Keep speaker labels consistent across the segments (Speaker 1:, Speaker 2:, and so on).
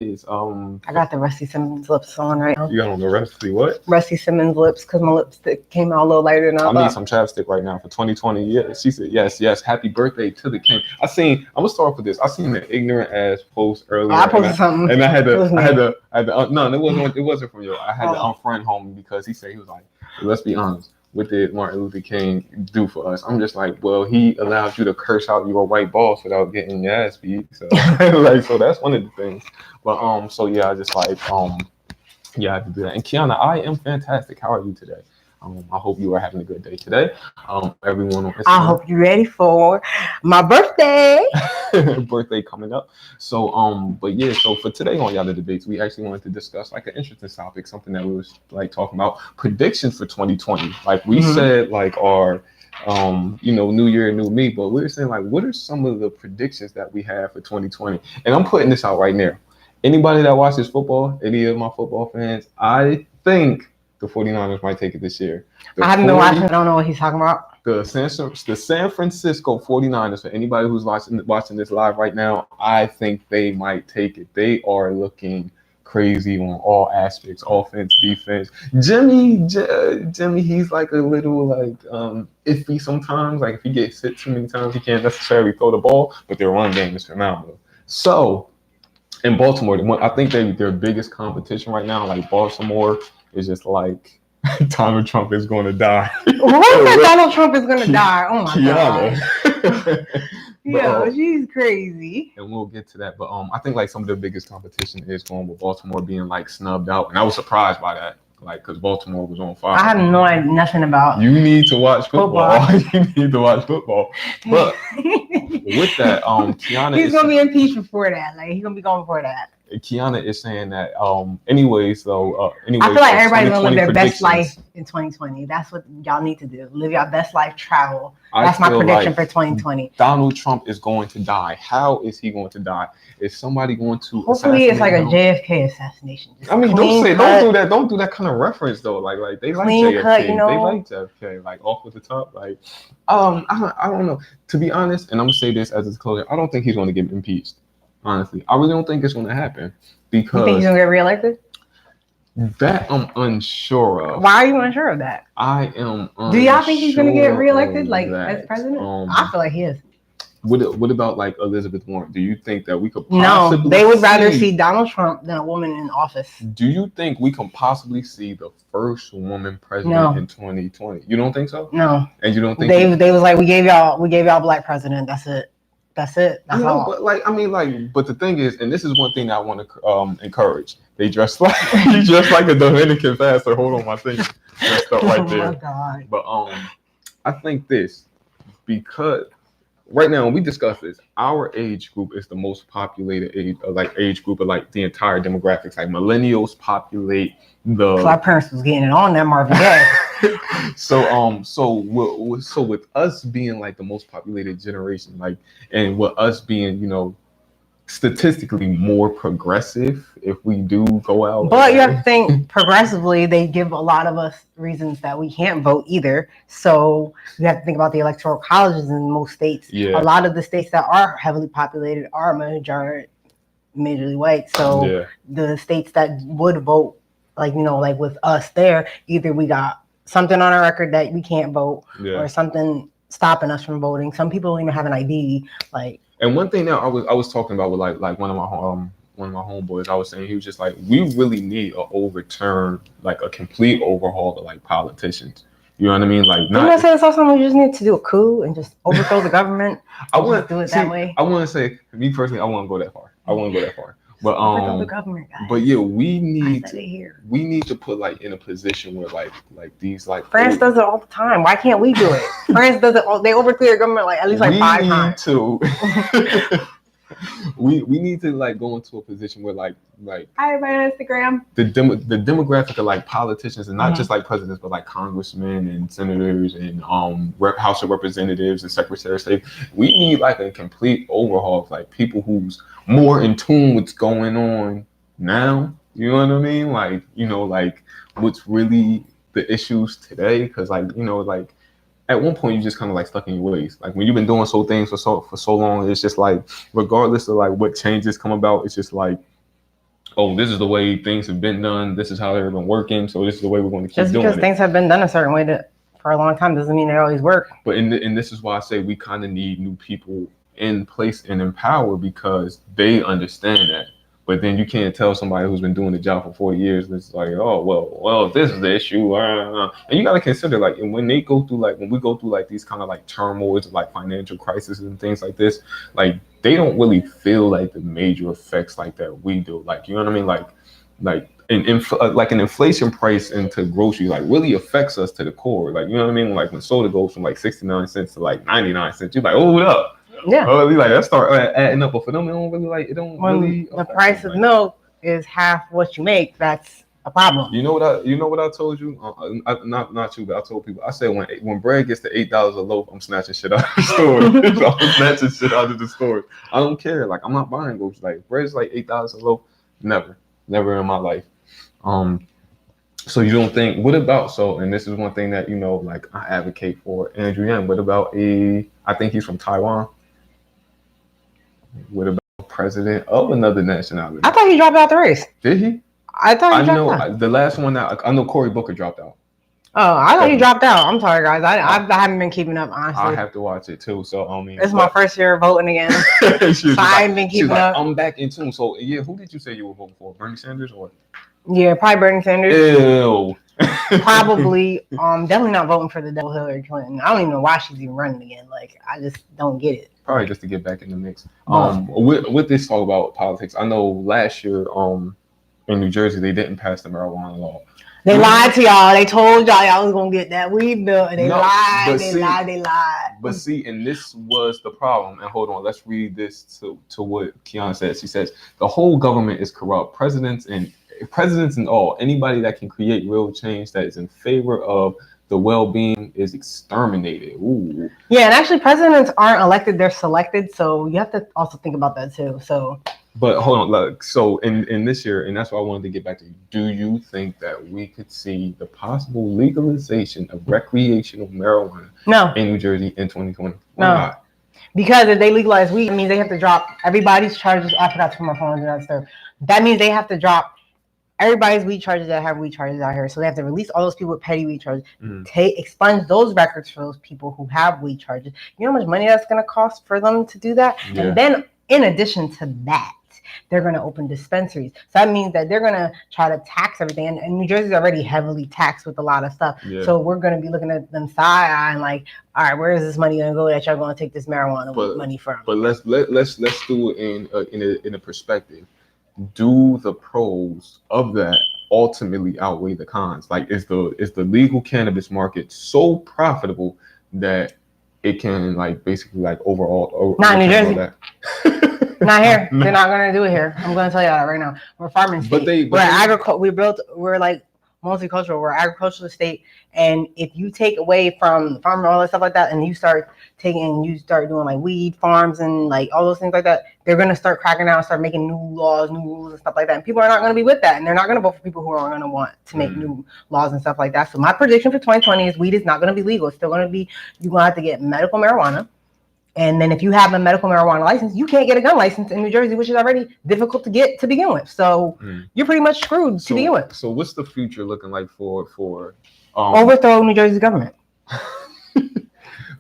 Speaker 1: is.
Speaker 2: I got the Rusty Simmons lips on right now.
Speaker 1: You got on the Rusty what?
Speaker 2: Rusty Simmons lips because my lipstick came out a little lighter than I
Speaker 1: I need
Speaker 2: thought.
Speaker 1: some chapstick right now for 2020. Yeah, she said yes, yes. Happy birthday to the king. I'm gonna start with this. I seen an ignorant ass post earlier,
Speaker 2: I posted something.
Speaker 1: and I had
Speaker 2: It
Speaker 1: to,
Speaker 2: was
Speaker 1: I
Speaker 2: me.
Speaker 1: had to, I had to. No, it wasn't from you. I had to
Speaker 2: Oh.
Speaker 1: unfriend homie because he was like, let's be honest. What did Martin Luther King do for us? I'm just like, well, he allowed you to curse out your white boss without getting your ass beat. So, so that's one of the things. But so yeah, I just yeah, I had to do that. And Kiana, I am fantastic. How are you today? I hope you are having a good day today. Everyone on Instagram.
Speaker 2: I hope you're ready for my birthday.
Speaker 1: Birthday coming up. So but yeah, so for today on Yatta Debates, we actually wanted to discuss like an interesting topic, something that we was like talking about predictions for 2020. Like we said, like our new year, new me, but we were saying like what are some of the predictions that we have for 2020? And I'm putting this out right now. Anybody that watches football, any of my football fans, I think the 49ers might take it this year.
Speaker 2: I haven't been watching. I don't know what he's talking about.
Speaker 1: The San Francisco 49ers, for anybody who's watching this live right now, I think they might take it. They are looking crazy on all aspects, offense, defense. Jimmy, he's like a little like iffy sometimes. Like if he gets hit too many times, he can't necessarily throw the ball, but their run game is phenomenal. So in Baltimore, I think their biggest competition right now, like Baltimore, is just like Donald Trump is going to die.
Speaker 2: What? Donald Trump is going to die? Oh my God. Yo, she's crazy.
Speaker 1: And we'll get to that. But I think like some of the biggest competition is going with Baltimore being like snubbed out, and I was surprised by that. Like, because Baltimore was on fire.
Speaker 2: I have no idea, nothing about.
Speaker 1: You need to watch football. You need to watch football. But with that, Kiana,
Speaker 2: he's gonna be impeached before that. Like he's gonna be gone before that.
Speaker 1: Kiana is saying that. Anyways, I feel
Speaker 2: like everybody's gonna live their best life in 2020. That's what y'all need to do. Live your best life. Travel. That's my prediction for 2020.
Speaker 1: Donald Trump is going to die. How is he going to die? Is somebody going to?
Speaker 2: Hopefully, it's like a JFK assassination.
Speaker 1: I mean, don't do that. Don't do that kind of reference though. Like they like JFK.
Speaker 2: Cut,
Speaker 1: They like JFK. Like off with the top. Like I don't know. To be honest, and I'm gonna say this as a closure, I don't think he's going to get impeached. Honestly, I really don't think it's going to happen because.
Speaker 2: You think he's going to get reelected?
Speaker 1: That I'm unsure of.
Speaker 2: Why are you unsure of that?
Speaker 1: I am.
Speaker 2: Do y'all think he's going to get reelected, like as president? I feel like he is.
Speaker 1: What about like Elizabeth Warren? Do you think that we could possibly?
Speaker 2: No, they would rather see Donald Trump than a woman in office.
Speaker 1: Do you think we can possibly see the first woman president in 2020? You don't think so?
Speaker 2: No.
Speaker 1: And you don't think
Speaker 2: they was like, we gave y'all a black president. That's it. That's all.
Speaker 1: But but the thing is, and this is one thing that I want to encourage. They dress like you dress like a Dominican pastor. Hold on, my thing dressed up right there.
Speaker 2: Oh my God.
Speaker 1: But I think this because right now when we discuss this, our age group is the most populated age group of like the entire demographics. Like millennials populate the.
Speaker 2: So our parents was getting it on that Marvin Gaye.
Speaker 1: So with us being like the most populated generation, like, and with us being, statistically more progressive, if we do go out.
Speaker 2: But you have to think progressively, they give a lot of us reasons that we can't vote either. So you have to think about the electoral colleges in most states.
Speaker 1: Yeah.
Speaker 2: A lot of the states that are heavily populated are majorly white. So the states that would vote, like with us there, either we got something on our record that we can't vote, or something stopping us from voting. Some people don't even have an ID.
Speaker 1: And one thing that I was talking about with like one of my homeboys, I was saying he was just like, we really need a complete overhaul of like politicians. You know what I mean? Like,
Speaker 2: not. You say it's also we just need to do a coup and just overthrow the government.
Speaker 1: I wouldn't
Speaker 2: do it that way.
Speaker 1: I want to say, me personally, I wouldn't go that far. But
Speaker 2: the government, guys.
Speaker 1: But yeah, we need to put like in a position where like these like
Speaker 2: France does it all the time. Why can't we do it? France does it. They overthrow the government like at least like 5 times.
Speaker 1: We need to like go into a position where like
Speaker 2: hi everybody on Instagram.
Speaker 1: The demographic of like politicians, and not just like presidents, but like congressmen and senators and House of Representatives and Secretary of State. We need like a complete overhaul of like people who's more in tune with what's going on now. You know what I mean? Like like what's really the issues today? Because like like. At one point, you just kind of like stuck in your ways. Like when you've been doing things for so long, it's just like regardless of like what changes come about, it's just like oh, this is the way things have been done. This is how they've been working. So this is the way we're going to keep doing it.
Speaker 2: Just because things have been done a certain way for a long time doesn't mean they always work.
Speaker 1: But and this is why I say we kind of need new people in place and in power because they understand that. But then you can't tell somebody who's been doing the job for 4 years, and it's like, oh, well, this is the issue. And you got to consider, like, when we go through, like, these kind of, like, turmoils, like, financial crises and things like this, like, they don't really feel, like, the major effects like that we do. Like, you know what I mean? Like an inflation price into grocery, like, really affects us to the core. Like, you know what I mean? Like, when soda goes from, like, 69 cents to, like, 99 cents, you're like, oh, what up?
Speaker 2: Yeah.
Speaker 1: Like that start adding up, but for them, it don't really like it. Don't
Speaker 2: when
Speaker 1: really.
Speaker 2: The price of milk is half what you make. That's a problem.
Speaker 1: You know what I told you? Not you, but I told people. I said when bread gets to $8 a loaf, I'm snatching shit out of the store. I'm snatching shit out of the store. I don't care. Like I'm not buying groceries. Like bread's like $8 a loaf. Never in my life. So you don't think? What about and this is one thing that like I advocate for Andrew Yang. What about I think he's from Taiwan. What about president of another nationality?
Speaker 2: I thought he dropped out the race.
Speaker 1: Did he?
Speaker 2: I thought he dropped out.
Speaker 1: The last one that I know Cory Booker dropped out.
Speaker 2: Oh, I thought he dropped out. I'm sorry, guys. I haven't been keeping up, honestly.
Speaker 1: I have to watch it too. So I mean,
Speaker 2: it's my first year voting again. So I haven't been keeping up.
Speaker 1: I'm back in tune. So yeah, who did you say you were voting for? Bernie Sanders or?
Speaker 2: Yeah, probably Bernie Sanders.
Speaker 1: Ew.
Speaker 2: Probably. Definitely not voting for the devil Hillary Clinton. I don't even know why she's even running again. Like, I just don't get it.
Speaker 1: Probably just to get back in the mix. With this talk about politics, I know last year in New Jersey they didn't pass the marijuana law.
Speaker 2: They lied to y'all. They told y'all was gonna get that weed bill, and they lied. They lied.
Speaker 1: But see, and this was the problem. And hold on, let's read this to what Kiana says. She says the whole government is corrupt. Presidents and all anybody that can create real change that is in favor of the well-being is exterminated. Ooh.
Speaker 2: Yeah, and actually presidents aren't elected, they're selected. So you have to also think about that too. So
Speaker 1: but hold on, look, so in this year, and that's why I wanted to get back to you, do you think that we could see the possible legalization of recreational marijuana in New Jersey in 2020? Why not?
Speaker 2: Because if they legalize weed, it means they have to drop everybody's charges. I forgot to put my phone in that stuff. That means they have to drop everybody's weed charges that have weed charges out here. So they have to release all those people with petty weed charges, expunge those records for those people who have weed charges. You know how much money that's going to cost for them to do that? Yeah. And then in addition to that, they're going to open dispensaries. So that means that they're going to try to tax everything. And New Jersey's already heavily taxed with a lot of stuff. Yeah. So we're going to be looking at them side-eye and like, all right, where is this money going to go that y'all going to take this marijuana money from?
Speaker 1: But let's do it in a perspective. Do the pros of that ultimately outweigh the cons? Like, is the legal cannabis market so profitable that it can like basically like overall?
Speaker 2: Not in New Jersey. Not here. They're not gonna do it here. I'm gonna tell you that right now. We're farming state. We're agriculture. We're like multicultural. We're an agricultural state. And if you take away from farming all that stuff like that, and you start doing like weed farms and like all those things like that, they're gonna start cracking down, start making new laws, new rules and stuff like that. And people are not gonna be with that, and they're not gonna vote for people who are gonna want to make new laws and stuff like that. So my prediction for 2020 is weed is not gonna be legal. It's still gonna be, you're gonna have to get medical marijuana. And then if you have a medical marijuana license, you can't get a gun license in New Jersey, which is already difficult to get to begin with. So you're pretty much screwed to begin with.
Speaker 1: So what's the future looking like for
Speaker 2: overthrow New Jersey government?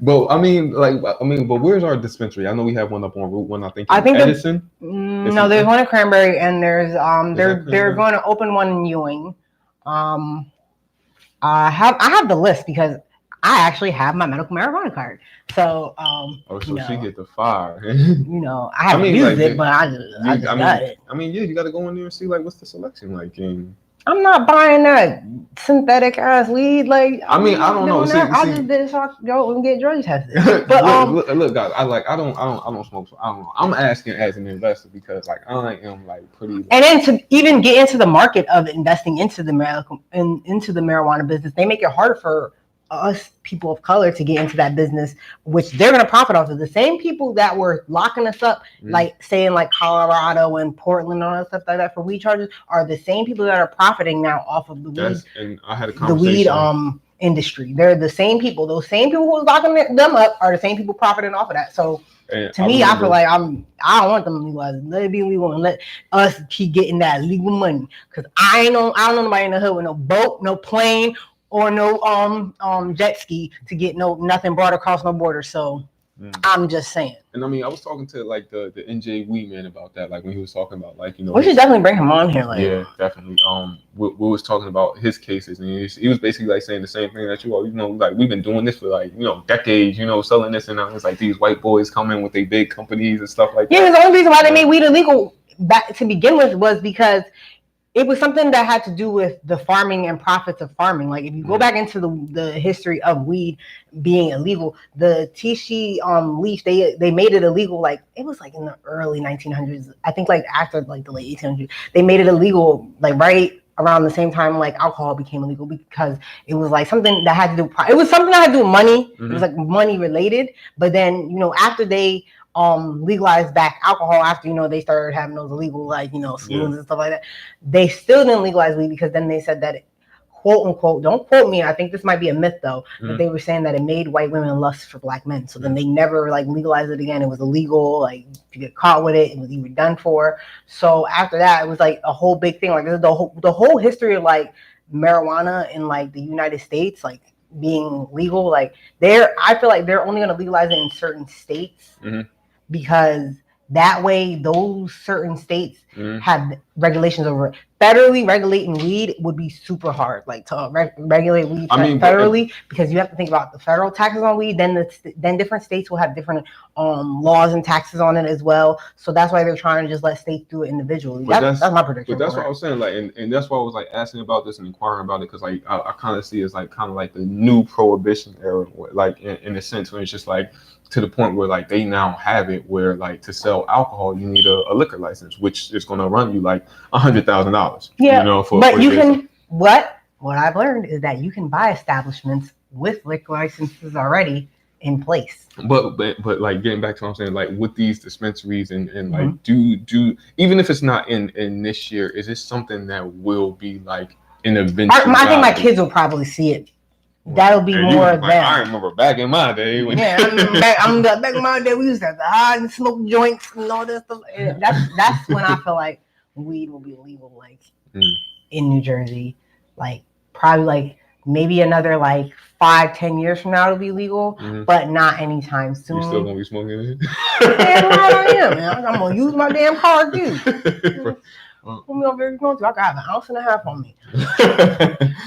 Speaker 1: But but where's our dispensary? I know we have one up on Route 1. I think Edison.
Speaker 2: No, there's one in Cranberry, and there's they're going to open one in Ewing. I have the list because I actually have my medical marijuana card. So,
Speaker 1: she get the fire.
Speaker 2: I haven't used it, but I just got it.
Speaker 1: I mean, yeah, you got to go in there and see like what's the selection like. And
Speaker 2: I'm not buying that synthetic ass weed. Like,
Speaker 1: I don't know.
Speaker 2: I just did go and get drug tested. But
Speaker 1: look, guys, I don't smoke. So I don't know. I'm asking as an investor because like I am like pretty.
Speaker 2: And then to even get into the market of investing into the marijuana business, they make it harder for us people of color to get into that business, which they're going to profit off of. The same people that were locking us up, like saying like Colorado and Portland and all that stuff like that for weed charges, are the same people that are profiting now off of the weed.
Speaker 1: And I had a conversation.
Speaker 2: The weed industry. They're the same people. Those same people who was locking them up are the same people profiting off of that. So to me, I feel like I don't want them to legalize it. Let it be legal and let us keep getting that legal money. Cause I don't know nobody in the hood with no boat, no plane, or no jet ski to get nothing brought across no border. So I'm just saying.
Speaker 1: And I mean, I was talking to like the NJ Wee man about that, like when he was talking about like, you know,
Speaker 2: we should definitely bring him on here. Like,
Speaker 1: yeah, definitely. We was talking about his cases, and he was basically like saying the same thing that you all, you know, like we've been doing this for like, you know, decades, you know, selling this, and now it's like these white boys come in with their big companies and stuff like that.
Speaker 2: Yeah, the only reason why they made weed illegal back to begin with was because it was something that had to do with the farming and profits of farming. Like if you go back into the history of weed being illegal, the tishie leaf, they made it illegal. Like it was like in the early 1900s. I think like after like the late 1800s, they made it illegal. Like right around the same time like alcohol became illegal because it was like something that had to do. It was something that had to do with money. It was like money related. But then after they legalized back alcohol, after they started having those illegal like saloons and stuff like that, they still didn't legalize weed because then they said that it, quote unquote, don't quote me, I think this might be a myth though, but they were saying that it made white women lust for black men. So then they never like legalized it again. It was illegal. Like if you get caught with it, it was even done for. So after that, it was like a whole big thing. Like this is the whole history of like marijuana in like the United States, like being legal. Like I feel like they're only going to legalize it in certain states. Because that way those certain states have regulations over it. Federally regulating weed would be super hard, like to regulate weed federally, because you have to think about the federal taxes on weed. Then different states will have different laws and taxes on it as well. So that's why they're trying to just let states do it individually. That's my prediction.
Speaker 1: But that's what I was saying, like, and that's why I was like asking about this and inquiring about it, because like I kind of see it as like kind of like the new prohibition era, like in a sense when it's just like to the point where like they now have it where like to sell alcohol you need a liquor license, which is going to run you like $100,000.
Speaker 2: Yeah, what I've learned is that you can buy establishments with liquor licenses already in place.
Speaker 1: But like getting back to what I'm saying, like with these dispensaries and like do even if it's not in this year, is this something that will be like an eventuality?
Speaker 2: I think my kids will probably see it. That'll be more than
Speaker 1: I remember back in my day.
Speaker 2: Back in my day, we used to have to hide and smoke joints and all that stuff. That's when I feel like weed will be legal, like in New Jersey. Like probably like maybe another like 5-10 years from now it'll be legal, but not anytime soon.
Speaker 1: You still gonna be smoking it?
Speaker 2: Damn right I am, man. I'm gonna use my damn car too. Put me over here, I gotta have an ounce and a half on me.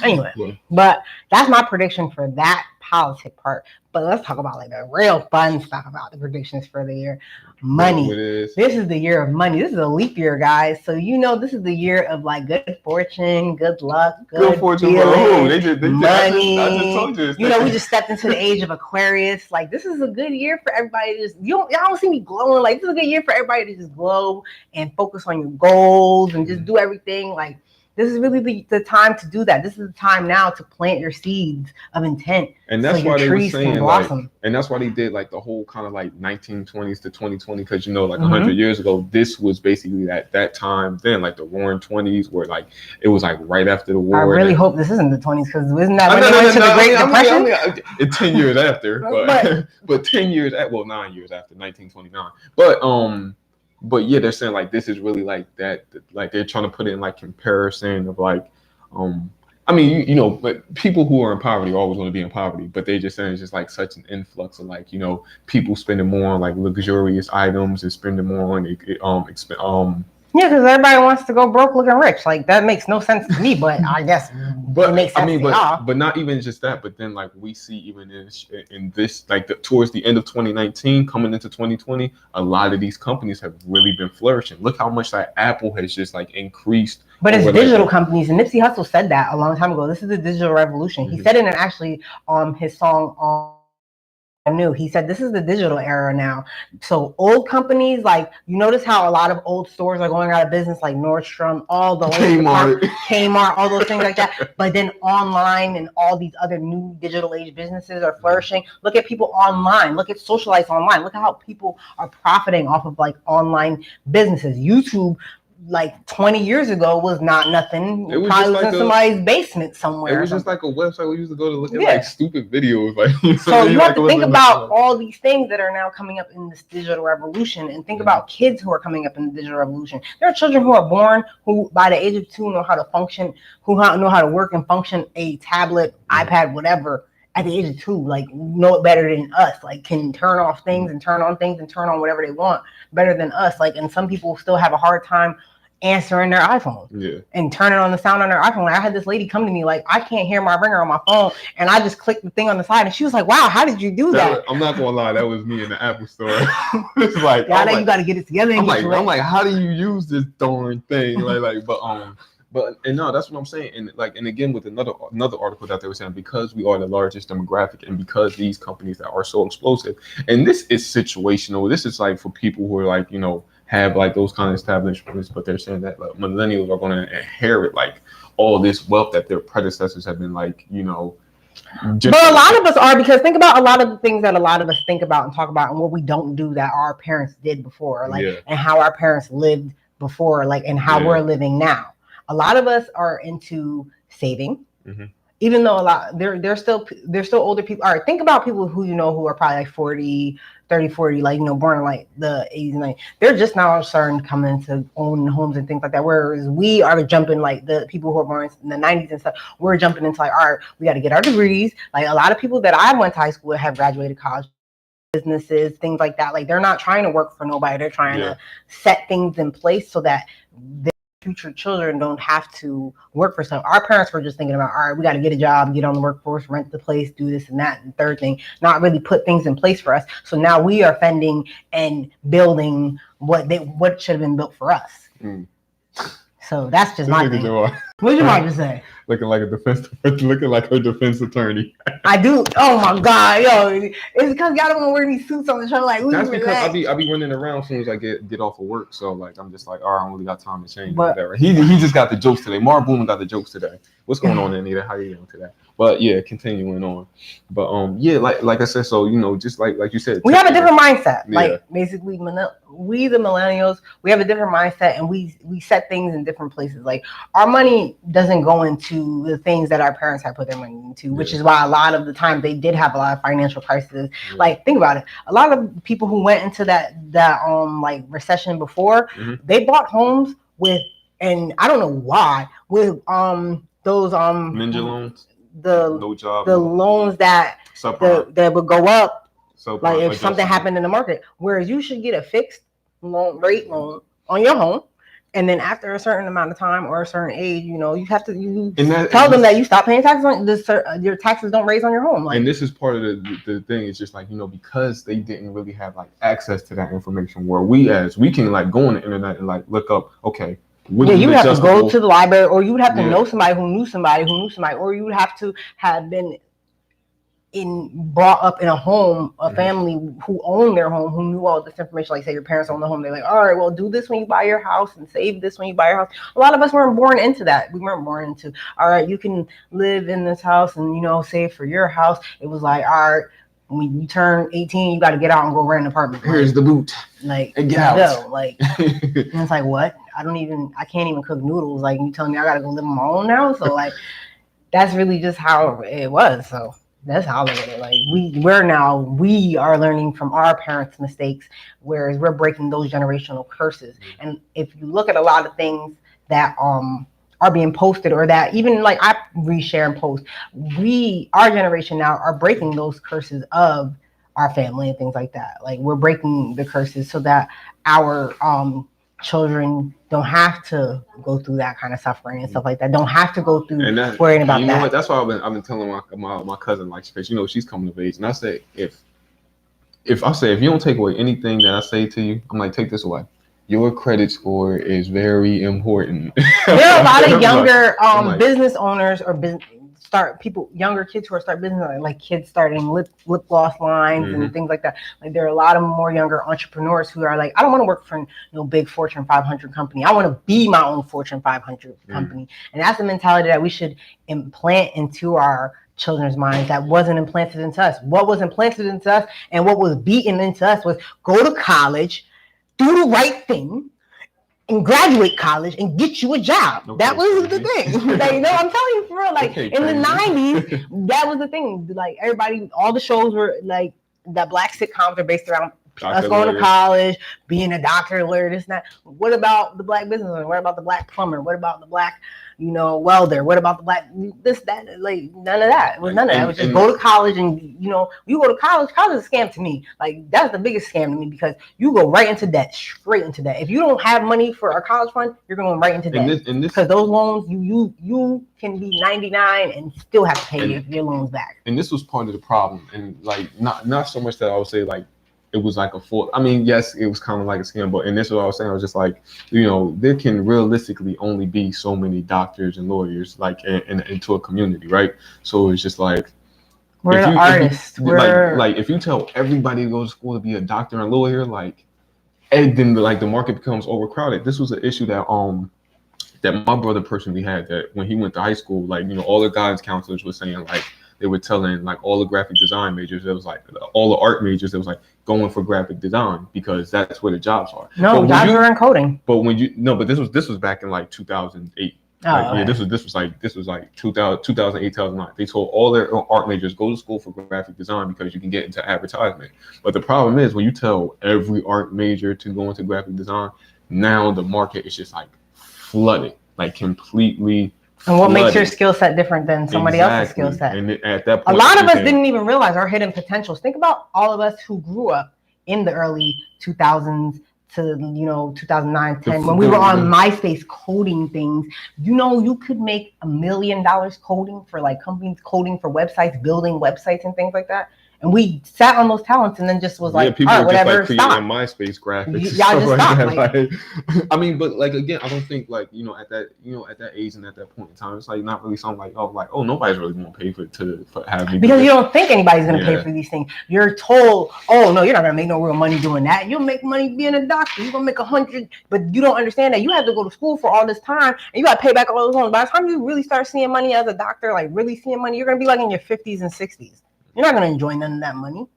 Speaker 2: Anyway, but that's my prediction for that politic part. But let's talk about like the real fun stuff about the predictions for the year. Money. This is the year of money. This is a leap year, guys. So this is the year of like good fortune, good luck, good fortune. Money. I just told you. We just stepped into the age of Aquarius. Like this is a good year for everybody to just y'all don't see me glowing. Like this is a good year for everybody to just glow and focus on your goals and just do everything. Like this is really the time to do that. This is the time now to plant your seeds of intent.
Speaker 1: And that's why they were saying like, and that's why they did like the whole kind of like 1920s to 2020, because like 100 years ago, this was basically that time then, like the roaring 20s, where like it was like right after the war.
Speaker 2: I really hope this isn't the 20s, because isn't that when they went to the Great Depression?
Speaker 1: It's 10 years after, but 10 years 9 years after 1929. But yeah, they're saying like this is really like that, like they're trying to put it in like comparison of like, I mean, but people who are in poverty are always going to be in poverty, but they just saying it's just like such an influx of like, people spending more on like luxurious items and spending more on
Speaker 2: yeah, because everybody wants to go broke looking rich. Like that makes no sense to me, but I guess it makes sense.
Speaker 1: But not even just that. But then like we see even in this like towards the end of 2019, coming into 2020, a lot of these companies have really been flourishing. Look how much like Apple has just like increased.
Speaker 2: But it's digital companies, and Nipsey Hussle said that a long time ago. This is the digital revolution. He said it in actually his song new. He said this is the digital era now. So old companies, like you notice how a lot of old stores are going out of business, like Nordstrom, all the Kmart, all those things like that. But then online and all these other new digital age businesses are flourishing. Look at people online. Look at socialites online. Look at how people are profiting off of like online businesses. YouTube, like 20 years ago, was not nothing. It was probably was like in somebody's basement somewhere.
Speaker 1: It was just like a website we used to go to look at like stupid videos. Like,
Speaker 2: so you have to think about all these things that are now coming up in this digital revolution, and think about kids who are coming up in the digital revolution. There are children who are born who by the age of 2 know how to function, who know how to work and function a tablet, iPad, whatever. At the age of 2, like know it better than us, like can turn off things and turn on things and turn on whatever they want better than us. Like, and some people still have a hard time answering their iPhone and turning on the sound on their iPhone. Like, I had this lady come to me like, I can't hear my ringer on my phone, and I just clicked the thing on the side, and she was like, wow, how did you do that?
Speaker 1: I'm not gonna lie, that was me in the Apple store. It's like,
Speaker 2: Yatta, you gotta get it together.
Speaker 1: I'm like, how do you use this darn thing? But no, that's what I'm saying. And again, with another article that they were saying, because we are the largest demographic, and because these companies that are so explosive, and this is situational. This is like for people who are like, have like those kind of establishments, but they're saying that like millennials are going to inherit like all this wealth that their predecessors have been like,
Speaker 2: but a lot of us are, because think about a lot of the things that a lot of us think about and talk about and what we don't do that our parents did before, like, and how our parents lived before, like, and how we're living now. A lot of us are into saving, even though a lot they're still older people. All right, think about people who who are probably like 30, 40, like born in like the 80s and 90s. They're just now starting to come into own homes and things like that. Whereas we are jumping, like the people who are born in the 90s and stuff, we're jumping into like, all right, we got to get our degrees. Like a lot of people that I went to high school with have graduated college, businesses, things like that. Like they're not trying to work for nobody. They're trying to set things in place so that future children don't have to work for some. Our parents were just thinking about, all right, we got to get a job, get on the workforce, rent the place, do this and that and third thing, not really put things in place for us. So now we are fending and building what should have been built for us. So that's just my thing. What you might just say?
Speaker 1: Looking like her defense attorney.
Speaker 2: I do. Oh my God, yo! It's because y'all don't want to wear these suits on the show. Like,
Speaker 1: that's because I be running around as soon as I get off of work. So like, I'm just like, all right, I don't really got time to change. But whatever. He just got the jokes today. Mark Booman got the jokes today. What's going on, Anita? How you doing today? But yeah, continuing on. But yeah, like I said, so just like you said,
Speaker 2: we have a different mindset. Like basically, we the millennials, we have a different mindset, and we set things in different places. Like our money doesn't go into the things that our parents had put their money into, which is why a lot of the time they did have a lot of financial crises. Like think about it, a lot of people who went into that like recession before, they bought homes with, and I don't know why, with those
Speaker 1: ninja loans,
Speaker 2: the loans that would go up, like if something happened in the market. Whereas you should get a fixed rate loan on your home, and then after a certain amount of time or a certain age, you have to tell them that you stop paying taxes on this. Your taxes don't raise on your home. Like,
Speaker 1: and this is part of the thing. It's just like because they didn't really have like access to that information. Where we can like go on the internet and like look up, okay.
Speaker 2: You would have to go to the library, or you would have to know somebody who knew somebody who knew somebody, or you would have to have been brought up in a home, a family who owned their home, who knew all this information. Like say your parents own the home, they're like, all right, well, do this when you buy your house and save this when you buy your house. A lot of us weren't born into that. We weren't born into, all right, you can live in this house and save for your house. It was like, all right, when you turn 18, you got to get out and go rent an apartment.
Speaker 1: Here's the boot.
Speaker 2: Like,
Speaker 1: and get out.
Speaker 2: Like, and it's like, what? I can't even cook noodles. Like, you telling me I got to go live on my own now? So, like, that's really just how it was. So, that's how I look at it. Like, we are learning from our parents' mistakes, whereas we're breaking those generational curses. And if you look at a lot of things that, are being posted, or that even like I reshare and post, our generation now are breaking those curses of our family and things like that. Like we're breaking the curses so that our children don't have to go through that kind of suffering and stuff like that. Don't have to go through worrying about that.
Speaker 1: What? That's why I've been telling my cousin, like, she's coming of age, and I say if you don't take away anything that I say to you, I'm like, take this away. Your credit score is very important.
Speaker 2: There are a lot of younger business owners or younger kids who are starting business, like kids starting lip gloss lines and things like that. Like there are a lot of more younger entrepreneurs who are like, I don't want to work for no big Fortune 500 company. I want to be my own Fortune 500 company. And that's the mentality that we should implant into our children's minds that wasn't implanted into us. What was implanted into us and what was beaten into us was go to college, do the right thing, and graduate college and get you a job. Okay, that was the thing. Like, I'm telling you for real. Like in the 90s, that was the thing. Like everybody, all the shows were like that. Black sitcoms are based around us going to college, being a doctor, lawyer, this and that. What about the black businessman? What about the black plumber? What about the black, welder? What about the black this, that? Like none of that. It was none of that. It was just go to college and you go to college. College is a scam to me. Like that's the biggest scam to me because you go right into debt, straight into debt. If you don't have money for a college fund, you're going right into debt. Because those loans, you can be 99 and still have to pay your loans back.
Speaker 1: And this was part of the problem. And like not so much that I would say like it was like a full. I mean, yes, it was kind of like a scam, but and this is what I was saying. I was just like, there can realistically only be so many doctors and lawyers like into a community, right? So it's just like
Speaker 2: we're artists.
Speaker 1: Like if you tell everybody to go to school to be a doctor and lawyer, like, and then like the market becomes overcrowded. This was an issue that my brother personally had, that when he went to high school, like all the guidance counselors were saying like. They were telling like all the graphic design majors, it was like all the art majors, it was like going for graphic design because that's where the jobs are.
Speaker 2: No, jobs are in coding.
Speaker 1: But but this was back in like 2008. This was like 2008, 2009. They told all their art majors go to school for graphic design because you can get into advertisement. But the problem is when you tell every art major to go into graphic design, now the market is just like flooded, like completely.
Speaker 2: And what makes your skill set different than somebody else's skill set?
Speaker 1: And at that point,
Speaker 2: a lot of us didn't even realize our hidden potentials. Think about all of us who grew up in the early 2000s to 2009, 10, when we were on MySpace coding things. You could make $1 million coding for like companies, coding for websites, building websites and things like that. And we sat on those talents and then just was like,
Speaker 1: people
Speaker 2: all right, whatever,
Speaker 1: just like creating MySpace graphics.
Speaker 2: Y'all just stop.
Speaker 1: Like, I mean, but like again, I don't think like at that age and at that point in time, it's like not really something like nobody's really going to pay for having me.
Speaker 2: Because you don't think anybody's going to pay for these things. You're told, oh no, you're not going to make no real money doing that. You'll make money being a doctor. You're going to make 100, but you don't understand that you have to go to school for all this time and you got to pay back all those loans. By the time you really start seeing money as a doctor, like really seeing money, you're going to be like in your 50s and 60s. You're not going to enjoy none of that money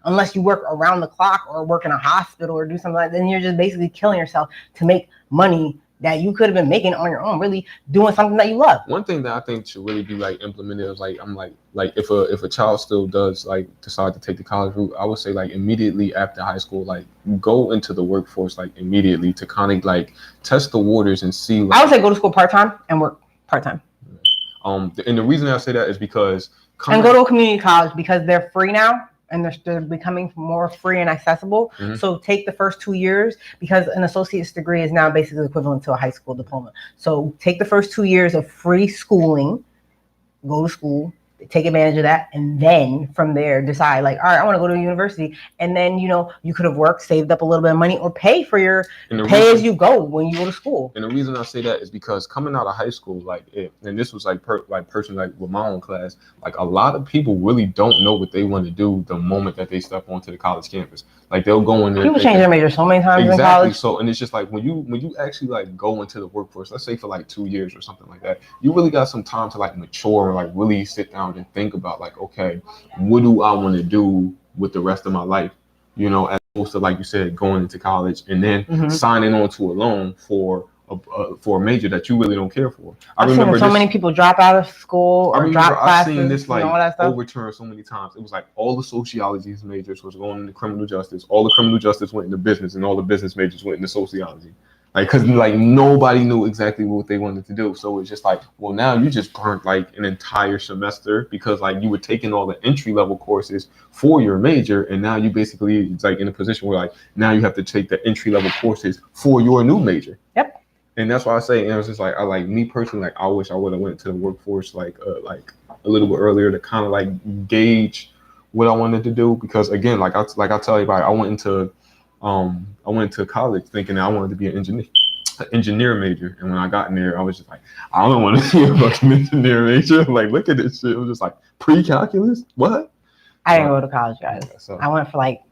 Speaker 2: unless you work around the clock or work in a hospital or do something like that. Then you're just basically killing yourself to make money that you could have been making on your own, really doing something that you love.
Speaker 1: One thing that I think should really be like implemented is like, I'm like if a child still does like decide to take the college route, I would say like immediately after high school, like go into the workforce like immediately to kind of like test the waters and see. Like,
Speaker 2: I would say go to school part-time and work part-time.
Speaker 1: And the reason I say that is because
Speaker 2: and go to a community college because they're free now and they're becoming more free and accessible. Mm-hmm. So take the first 2 years because an associate's degree is now basically equivalent to a high school diploma. So take the first 2 years of free schooling, go to school, take advantage of that, and then from there decide like, all right, I want to go to a university. And then you could have worked, saved up a little bit of money, or pay for your as you go when you go to school.
Speaker 1: And the reason I say that is because coming out of high school, and this was like personally like with my own class, like a lot of people really don't know what they want to do the moment that they step onto the college campus. Like they'll go in there.
Speaker 2: People change their major so many times in college.
Speaker 1: So, and it's just like when you actually like go into the workforce, let's say for like 2 years or something like that, you really got some time to like mature and like really sit down and think about like, okay, what do I want to do with the rest of my life? As opposed to like you said, going into college and then signing on to a loan for a major that you really don't care for.
Speaker 2: I remember so many people drop out of school or drop classes.
Speaker 1: I've seen this like overturned so many times. It was like all the sociology majors was going into criminal justice. All the criminal justice went into business, and all the business majors went into sociology. Like, because like nobody knew exactly what they wanted to do. So it's just like, well, now you just burnt like an entire semester because like you were taking all the entry level courses for your major, and now you basically it's like in a position where like now you have to take the entry level courses for your new major.
Speaker 2: Yep.
Speaker 1: And that's why I say, and it was just like, I like me personally, like I wish I would have went to the workforce like a little bit earlier to kind of like gauge what I wanted to do. Because again, like I tell everybody, I went into college thinking that I wanted to be an engineer. an engineer major, and when I got in there, I was just like, I don't want to hear about an engineer major. Like, look at this shit. It was just like pre-calculus. What?
Speaker 2: I didn't go to college, guys.
Speaker 1: Yeah, so.
Speaker 2: I went for like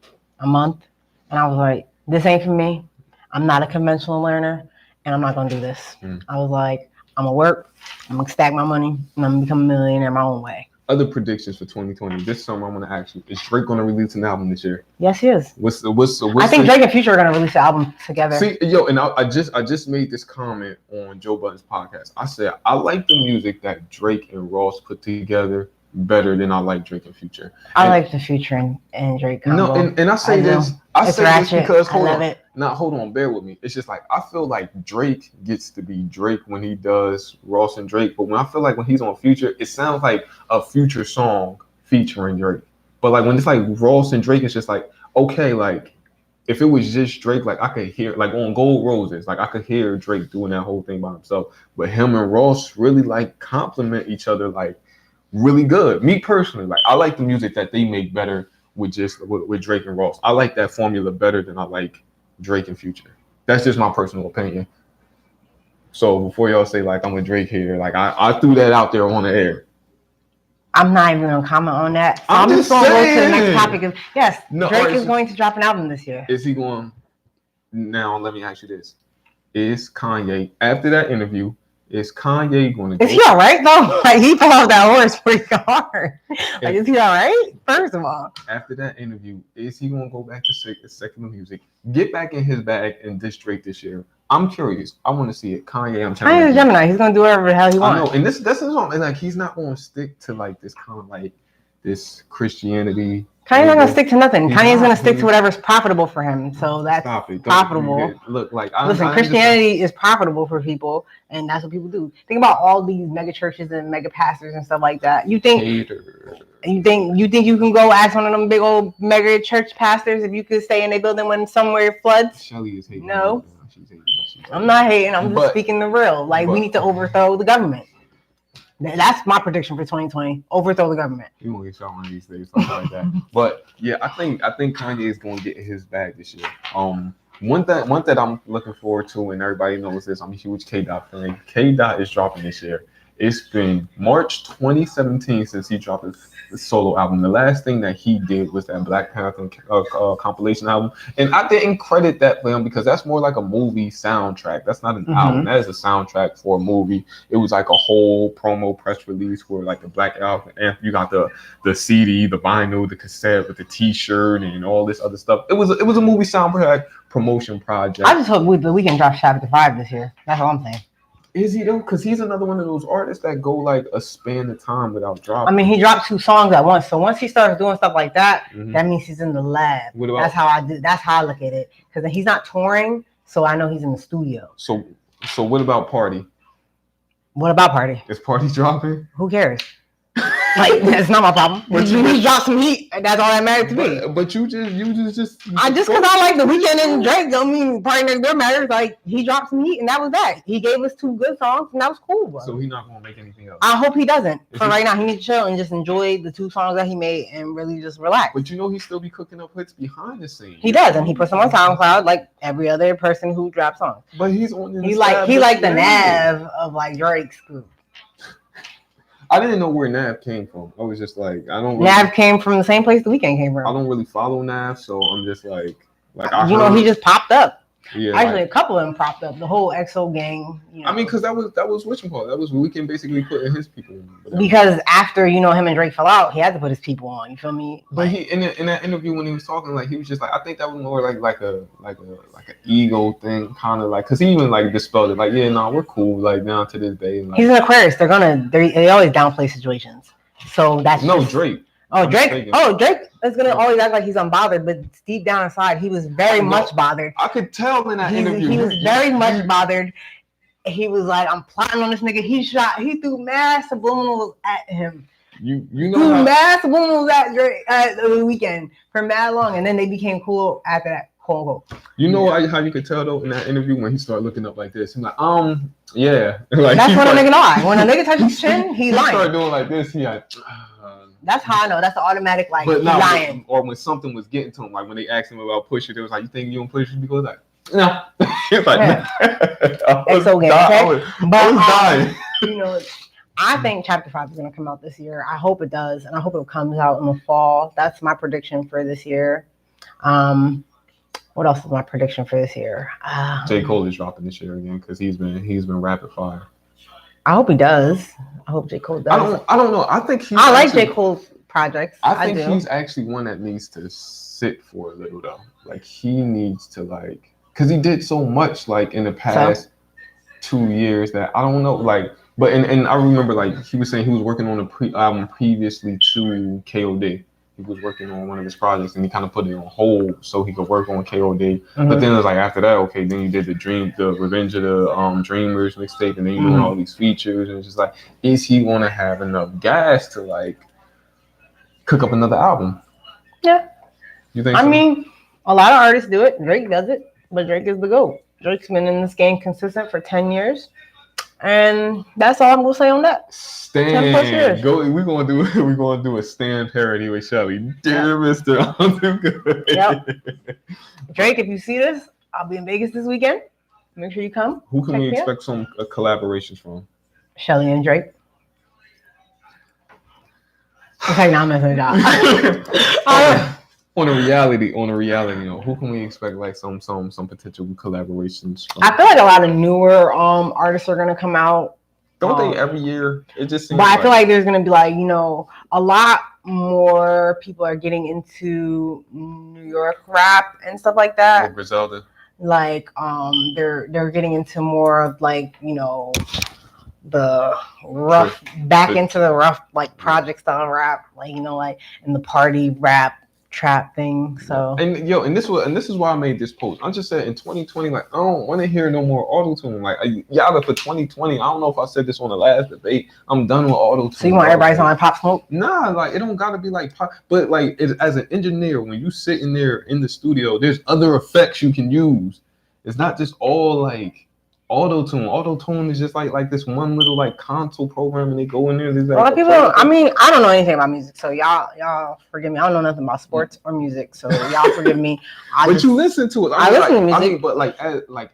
Speaker 2: a month, and I was like, this ain't for me. I'm not a conventional learner, and I'm not gonna do this. I was like, I'm gonna work, I'm gonna stack my money, and I'm gonna become a millionaire my own way.
Speaker 1: Other predictions for 2020. This summer, I'm gonna ask you: is Drake gonna release an album this year?
Speaker 2: Yes, he is.
Speaker 1: What's
Speaker 2: I think Drake and Future are gonna release an album together.
Speaker 1: See, yo, and I just made this comment on Joe Budden's podcast. I said I like the music that Drake and Ross put together better than I like Drake and Future.
Speaker 2: I like the Future and Drake combo.
Speaker 1: No, and I say this. I say this because hold on, bear with me. It's just like I feel like Drake gets to be Drake when he does Ross and Drake, but when I feel like when he's on Future, it sounds like a Future song featuring Drake. But like when it's like Ross and Drake, it's just like okay, like if it was just Drake, like I could hear like on Gold Roses, like I could hear Drake doing that whole thing by himself. But him and Ross really like complement each other like really good. Me personally, like I like the music that they make better with Drake and Ross. I like that formula better than I like Drake and Future. That's just my personal opinion. So before y'all say like I'm a Drake hater, like I threw that out there on the air.
Speaker 2: I'm not even gonna comment on that. So I'm just gonna go to the next topic. Drake is going to drop an album this year.
Speaker 1: Is he going? Now let me ask you this: is Kanye after that interview? Is Kanye going to?
Speaker 2: Is he all right though? Like he fell off that horse pretty hard. Like is he all right? First of all,
Speaker 1: after that interview, is he going to go back to secular music, get back in his bag, and diss Drake this year? I'm curious. I want to see it. Kanye, I'm telling you.
Speaker 2: Kanye's a Gemini. He's going to do whatever the hell he wants.
Speaker 1: I know, and this is something like he's not going to stick to like this kind of like this Christianity.
Speaker 2: Kanye's not gonna stick to nothing. Kanye's gonna stick to whatever's profitable for him. So that's profitable.
Speaker 1: Look, like
Speaker 2: listen, Christianity is profitable for people, and that's what people do. Think about all these mega churches and mega pastors and stuff like that. You think you can go ask one of them big old mega church pastors if you could stay in their building when somewhere floods?
Speaker 1: Shelly is hating.
Speaker 2: No, I'm not hating. I'm just speaking the real. Like we need to overthrow the government. That's my prediction for 2020. Overthrow the government.
Speaker 1: You won't get shot one of these days, something like that. But yeah, I think Kanye is going to get his bag this year. One that I'm looking forward to, and everybody knows this, I'm a huge K-Dot fan. K-Dot is dropping this year. It's been March 2017 since he dropped his solo album. The last thing that he did was that Black Panther compilation album. And I didn't credit that for him because that's more like a movie soundtrack. That's not an album. That is a soundtrack for a movie. It was like a whole promo press release for like the Black album. And you got the CD, the vinyl, the cassette with the T-shirt and all this other stuff. It was a movie soundtrack promotion project.
Speaker 2: I just hope The Weeknd drops Chapter 5 this year. That's all I'm saying.
Speaker 1: Is he though? Because he's another one of those artists that go like a span of time without dropping.
Speaker 2: I mean, he dropped 2 songs at once. So once he starts doing stuff like that, that means he's in the lab. That's how I look at it. Because he's not touring, so I know he's in the studio.
Speaker 1: So what about Party?
Speaker 2: What about Party?
Speaker 1: Is Party dropping?
Speaker 2: Who cares? Like that's not my problem. But you drop some heat. That's all that matters to me.
Speaker 1: But you just.
Speaker 2: I just because I like The Weeknd and Drake don't mean Party Next matters. Like he dropped some heat and that was that. He gave us 2 good songs and that was cool. Bro.
Speaker 1: So he's not gonna make anything else.
Speaker 2: I hope he doesn't. Right now, he needs to chill and just enjoy the 2 songs that he made and really just relax.
Speaker 1: But you know he still be cooking up hits behind the scenes.
Speaker 2: He does, and he puts them on SoundCloud like every other person who drops songs.
Speaker 1: But he's on.
Speaker 2: He like the Nav of like Drake's group.
Speaker 1: I didn't know where Nav came from. I was just like, I don't.
Speaker 2: Nav came from the same place The Weeknd came from.
Speaker 1: I don't really follow Nav, so I'm just like
Speaker 2: he just popped up.
Speaker 1: Yeah,
Speaker 2: actually, a couple of them popped up. The whole EXO gang. You know.
Speaker 1: I mean, because that was whatchamacallit. That was Weeknd basically putting his people on.
Speaker 2: Because after him and Drake fell out, he had to put his people on. You feel me?
Speaker 1: But he in that interview when he was talking, like he was just like, I think that was more like an ego thing, kind of like, because he even like dispelled it, like we're cool, like now to this day. And, like,
Speaker 2: he's an Aquarius. They always downplay situations. So that's
Speaker 1: Drake.
Speaker 2: Drake is gonna always act like he's unbothered, but deep down inside, he was very much bothered.
Speaker 1: I could tell in that interview.
Speaker 2: He was very much bothered. He was like, "I'm plotting on this nigga." He threw mad subliminals at him.
Speaker 1: You know,
Speaker 2: mad subliminals at Drake at The Weeknd for mad long, and then they became cool after that. Quote unquote.
Speaker 1: You know how you could tell though in that interview when he started looking up like this, he's like, yeah. Like
Speaker 2: that's when a nigga lie. When a nigga touches his chin, he lying.
Speaker 1: Started doing like this, he like.
Speaker 2: That's how I know. That's the automatic lying.
Speaker 1: Or when something was getting to him, like when they asked him about Pusha, they was like, "You think you don't Pusha?" Because like, No. He's like,
Speaker 2: Yeah.
Speaker 1: I was
Speaker 2: dying.
Speaker 1: dying.
Speaker 2: I think Chapter 5 is going to come out this year. I hope it does, and I hope it comes out in the fall. That's my prediction for this year. What else is my prediction for this year?
Speaker 1: J. Cole is dropping this year again because he's been rapid fire.
Speaker 2: I hope he does. I hope J. Cole does.
Speaker 1: I don't know. I think
Speaker 2: I like J. Cole's projects.
Speaker 1: I think he's actually one that needs to sit for a little though. Like he needs to because he did so much like in the past 2 years that I don't know like. But and I remember like he was saying he was working on a album previously to KOD. He was working on one of his projects and he kind of put it on hold so he could work on KOD. Mm-hmm. But then it was like after that, okay, then you did the Revenge of the Dreamers mixtape, and then you're doing all these features, and it's just like, is he gonna have enough gas to like cook up another album?
Speaker 2: Yeah.
Speaker 1: You think?
Speaker 2: I mean, a lot of artists do it. Drake does it, but Drake is the GOAT. Drake's been in this game consistent for 10 years. And that's all I'm gonna say on that.
Speaker 1: Stan, we're gonna do a Stan parody with Shelly. Dear Mr. I'm too good.
Speaker 2: Yep. Drake, if you see this, I'll be in Vegas this weekend. Make sure you come.
Speaker 1: Who can we expect some collaborations from?
Speaker 2: Shelly and Drake. Okay, now I'm messing with y'all.
Speaker 1: On a reality, who can we expect like some potential collaborations from?
Speaker 2: I feel like a lot of newer artists are gonna come out.
Speaker 1: Don't they every year? It just seems.
Speaker 2: But I feel like there's gonna be like, a lot more people are getting into New York rap and stuff like that.
Speaker 1: Like Griselda.
Speaker 2: Like they're getting into more of like, the rough into the rough like project style rap, like like in the party rap trap thing. So
Speaker 1: and this is why I made this post. I'm just saying in 2020, like I don't want to hear no more auto-tune. Like Yatta for 2020. I don't know if I said this on the last debate. I'm done with auto-tune.
Speaker 2: So you want everybody to like Pop Smoke?
Speaker 1: Nah, like it don't gotta be like pop. But like as an engineer, when you sit in there in the studio, there's other effects you can use. It's not just all like auto-tune. Auto-tune is just like this one little like console program, and they go in there. There's like
Speaker 2: people. I mean, I don't know anything about music, so y'all forgive me. I don't know nothing about sports or music, so y'all forgive me.
Speaker 1: You listen to it.
Speaker 2: I listen to music.
Speaker 1: I mean, but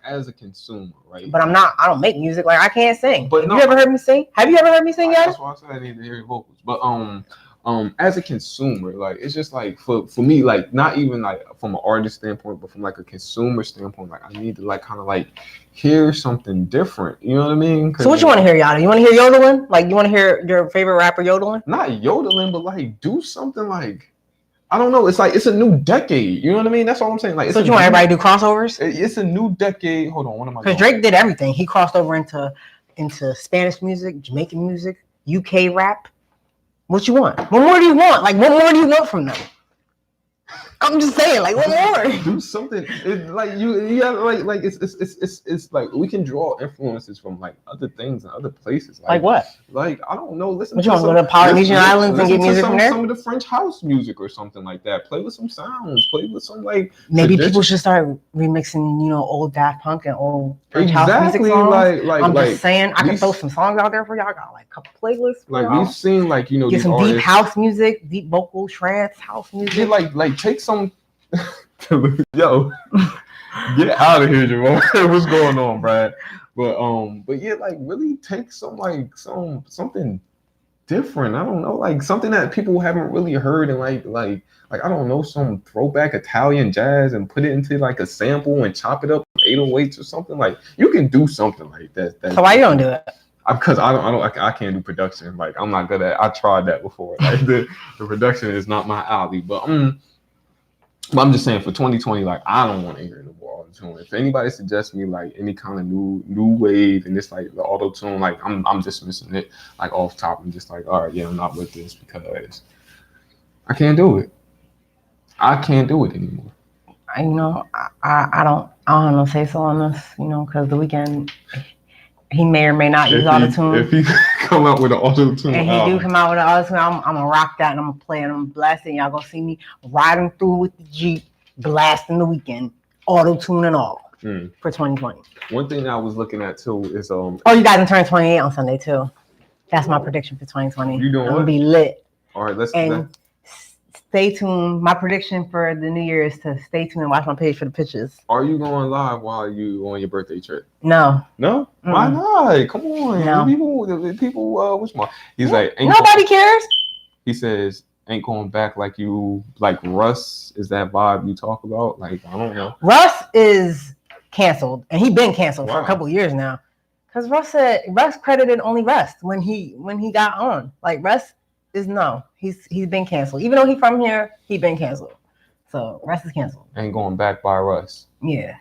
Speaker 1: as a consumer, right?
Speaker 2: But I don't make music. Like I can't sing. But have you ever heard me sing? Have you ever heard me sing yet?
Speaker 1: That's why I said I need to hear your vocals. But as a consumer, like it's just like for me, like not even like from an artist standpoint, but from like a consumer standpoint, like I need to like kind of like hear something different. You know what I mean?
Speaker 2: So what you want to hear, Yatta? You want to hear yodeling? Like you want to hear your favorite rapper yodeling?
Speaker 1: Not yodeling, but like do something like, I don't know. It's like it's a new decade. You know what I mean? That's all I'm saying. Like,
Speaker 2: so you want everybody to do crossovers?
Speaker 1: It's a new decade. Hold on, what am I?
Speaker 2: Because Drake did everything. He crossed over into Spanish music, Jamaican music, UK rap. What you want? What more do you want? Like, what more do you want from them? I'm just saying, like, what more?
Speaker 1: Do something. Like you have like it's like we can draw influences from like other things and other places.
Speaker 2: Like what?
Speaker 1: Like I don't know. Listen.
Speaker 2: What you want to go to Polynesian Islands and get music from there?
Speaker 1: Some of the French house music or something like that. Play with some sounds. Play with some like.
Speaker 2: Maybe people should start remixing, old Daft Punk and old French house music songs. I'm just saying, I can throw some songs out there for y'all. I got like a couple playlists.
Speaker 1: Like we've seen, like
Speaker 2: get some deep house music, deep vocal trance house music.
Speaker 1: Yeah, like take some. Yo, get out of here, Jamal. What's going on, Brad? But yeah, like really take something different. I don't know, like something that people haven't really heard, and like I don't know, some throwback Italian jazz and put it into like a sample and chop it up with 808s or something. Like you can do something like that.
Speaker 2: So why you don't do it?
Speaker 1: Because I can't do production. Like I'm not good at. I tried that before. Like the production is not my alley. But I'm just saying for 2020, like I don't want to hear the more auto-tune. If anybody suggests me like any kind of new wave and it's like the auto-tune, like I'm dismissing it like off top and just like, all right, yeah, I'm not with this because I can't do it. I can't do it anymore.
Speaker 2: I don't have no say so on this, because The Weeknd, he may or may not use auto-tune.
Speaker 1: If he come out with an auto-tune
Speaker 2: and he do come out with an auto-tune, I'm gonna rock that and I'm gonna play and I'm gonna blast it. Y'all gonna see me riding through with the Jeep, blasting The Weeknd, auto-tune and all for 2020.
Speaker 1: One thing I was looking at too is
Speaker 2: you guys can turn 28 on Sunday too. That's my prediction for 2020.
Speaker 1: You doing
Speaker 2: I'm
Speaker 1: what?
Speaker 2: gonna be lit.
Speaker 1: All right, let's.
Speaker 2: And stay tuned. My prediction for the New Year is to stay tuned and watch my page for the pictures.
Speaker 1: Are you going live while you on your birthday trip?
Speaker 2: No.
Speaker 1: No? Why not? Come on.
Speaker 2: No.
Speaker 1: People, which one? He's like,
Speaker 2: nobody cares.
Speaker 1: He says, ain't going back like you, like Russ. Is that vibe you talk about? Like, I don't know. Russ
Speaker 2: is canceled, and he been canceled for a couple of years now. Because Russ credited only Russ when he got on. Like, Russ is he's been canceled. Even though he's from here, he been canceled. So Russ is canceled.
Speaker 1: Ain't going back by Russ.
Speaker 2: Yeah.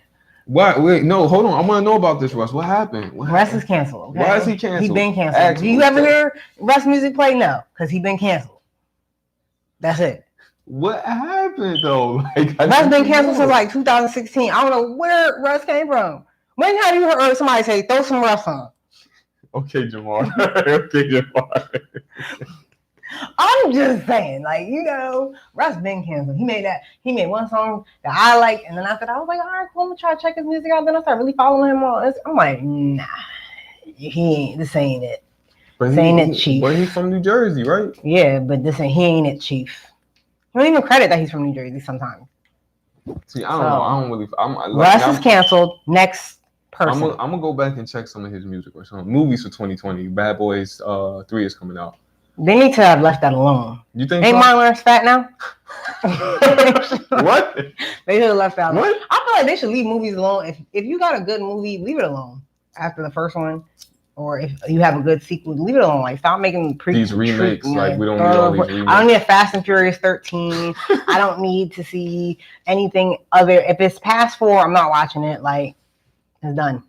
Speaker 1: What? Wait, no, hold on. I want to know about this, Russ. What happened?
Speaker 2: Russ is canceled. Okay?
Speaker 1: Why is he canceled?
Speaker 2: He been canceled. Do you ever hear Russ music play? No, because he been canceled. That's it.
Speaker 1: What happened though? Like,
Speaker 2: Russ been canceled since like 2016. I don't know where Russ came from. When have you heard somebody say throw some Russ on?
Speaker 1: Okay, Jamar. Okay, Jamar.
Speaker 2: I'm just saying, like, Russ been canceled. He made one song that I like, and then after that, I was like, all right, cool, I'm gonna try to check his music out. Then I started really following him on. I'm like, nah, this ain't it. This ain't it, Chief.
Speaker 1: But he's from New Jersey, right?
Speaker 2: Yeah, but he ain't it, Chief. He don't even credit that he's from New Jersey sometimes.
Speaker 1: See, I don't know. I don't really.
Speaker 2: Russ is canceled. Next person.
Speaker 1: I'm gonna go back and check some of his music or some movies for 2020. Bad Boys 3 is coming out.
Speaker 2: They need to have left that alone.
Speaker 1: You think?
Speaker 2: Ain't Martin Lawrence fat now?
Speaker 1: What?
Speaker 2: They should have left that alone.
Speaker 1: What?
Speaker 2: I feel like they should leave movies alone. If you got a good movie, leave it alone after the first one. Or if you have a good sequel, leave it alone. Like, stop making
Speaker 1: these remakes. Like, we don't need all these remakes.
Speaker 2: I don't need a Fast and Furious 13. I don't need to see anything other. If it's past 4, I'm not watching it. Like, it's done.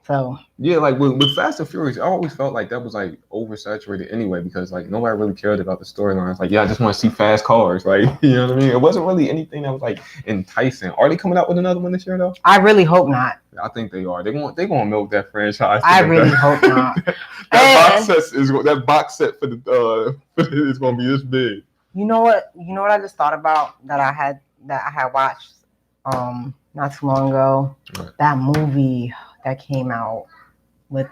Speaker 2: So
Speaker 1: yeah, like with Fast and Furious, I always felt like that was like oversaturated anyway, because like nobody really cared about the storylines. Like, yeah, I just want to see fast cars. Like, you know what I mean? It wasn't really anything that was like enticing. Are they coming out with another one this year though?
Speaker 2: I really hope not.
Speaker 1: I think they are. They're gonna milk that franchise.
Speaker 2: I really hope not.
Speaker 1: that box set for the is gonna be this big.
Speaker 2: You know what I just thought about that I had watched not too long ago. Right. That movie that came out with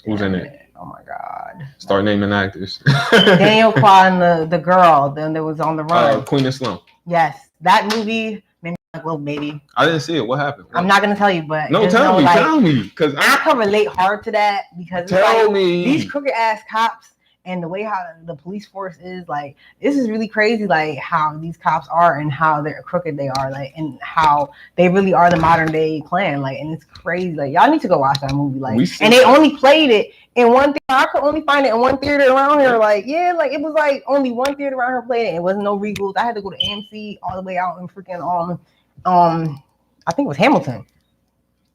Speaker 1: who's in it?
Speaker 2: Oh my God!
Speaker 1: Start naming actors.
Speaker 2: Daniel Kwan and the girl. Then there was On the Run.
Speaker 1: Queen and Slim.
Speaker 2: Yes, that movie made me like, well, maybe.
Speaker 1: I didn't see it. What happened?
Speaker 2: I'm not gonna tell you, but
Speaker 1: no, tell me, because
Speaker 2: I can relate hard to that because
Speaker 1: tell me
Speaker 2: these crooked ass cops. And the way how the police force is, like, this is really crazy, like, how these cops are and how they're crooked they are, like, and how they really are the modern day Klan, like, and it's crazy. Like, y'all need to go watch that movie, like, and they only played it in one theater. I could only find it in one theater around here, like, yeah, like, it was, like, only one theater around here played it. It wasn't no Regals. I had to go to AMC all the way out in freaking, I think it was Hamilton.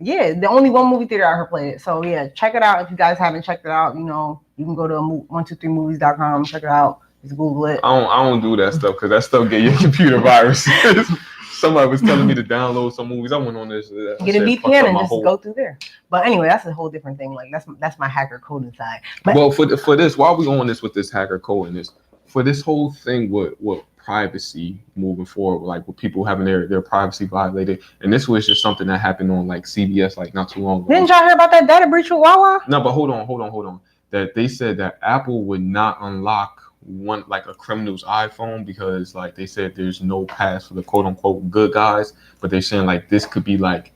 Speaker 2: Yeah, the only one movie theater I heard played it. So yeah, check it out if you guys haven't checked it out. You know, you can go to 123movies.com, check it out. Just Google it.
Speaker 1: I don't do that stuff because that stuff get your computer viruses. Somebody was telling me to download some movies. I went on this.
Speaker 2: Get a VPN and just go through there. But anyway, that's a whole different thing. Like that's my hacker code inside. But
Speaker 1: well, for this, while we on this with this hacker code and this, for this whole thing with privacy moving forward, like with people having their privacy violated, and this was just something that happened on like CBS like not too long ago.
Speaker 2: Didn't y'all hear about that data breach with Wawa?
Speaker 1: No, but hold on. That they said that Apple would not unlock a criminal's iPhone because like they said there's no pass for the quote unquote good guys, but they're saying like this could be like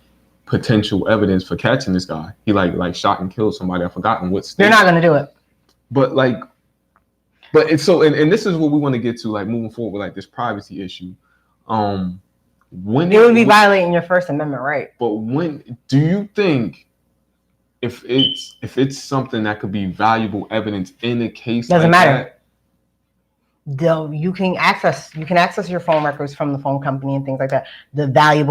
Speaker 1: potential evidence for catching this guy. He like shot and killed somebody. I've forgotten what state.
Speaker 2: They're not gonna do it.
Speaker 1: But it's so, and this is what we want to get to, like moving forward with like this privacy issue. When
Speaker 2: it would be violating your First Amendment right.
Speaker 1: But when do you think if it's something that could be valuable evidence in a case
Speaker 2: doesn't
Speaker 1: like
Speaker 2: matter. You can access your phone records from the phone company and things like that. The valuable